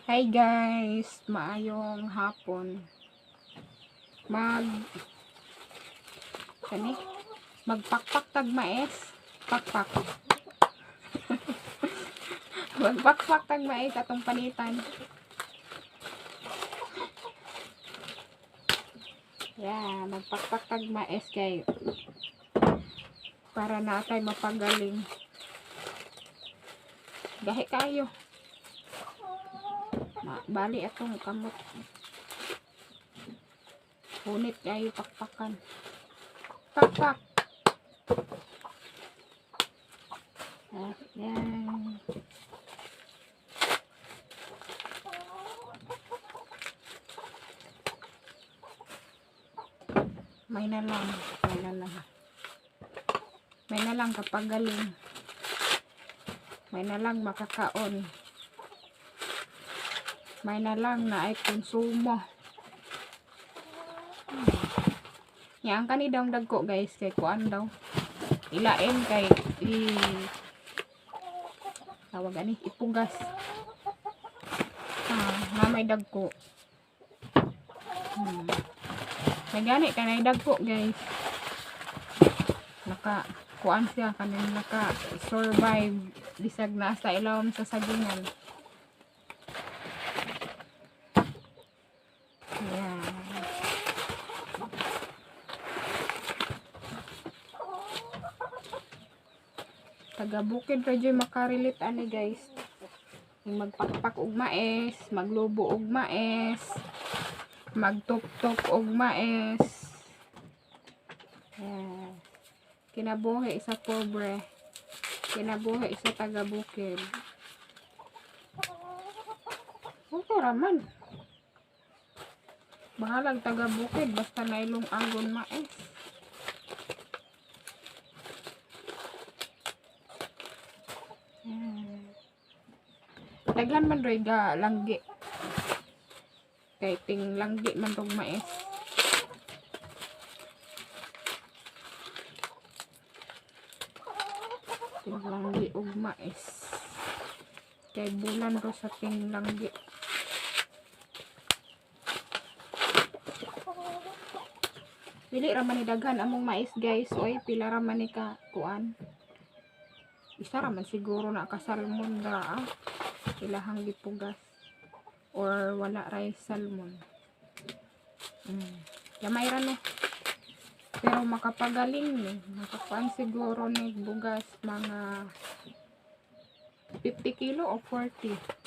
Hi guys, maayong hapon. Magpakpak tag mais, pakpak. Magpakpak tag mais atong palitan. Yeah, magpakpak tag mais kayo. Para natay mapagaling. Gahi kayo. Bali atong kamot. Punit kayo pakpakan. Pakpak. Yan. May na lang kapag galing. May na lang makakaon. May na lang na ay konsumo. Yang kani daw dagko guys kay kuan daw. Ilain kay tawag ani ipugas. Na may dagko. May gani kanay dagko guys. Naka kuan siya kanin naka survive bisag na sa ilawom sa sagingan. Taga bukid radyo makarilit ani guys. Yung magpakpak og mais, maglubo og mais, magtuktok og mais. Kinabuhi sa pobre. Kinabuhi sa taga bukid. Okay raman. Bahalag taga bukid basta nailong agon mais. Daghan man ray ga langgi. Kay ting langgi man tong mais. Ting langgi ug mais. Kay bulan ro sa ting langgi. Dili ra man ni daghan among mais guys. Oy, pila ra man ni ka kuan. Isa ra man siguro na kasalmon ra. Ilahang gipugas or wala rice salmon. Gamay ra no. Pero makapagaling ni. Makakuan siguro ni bugas mga 50 kilo o 40.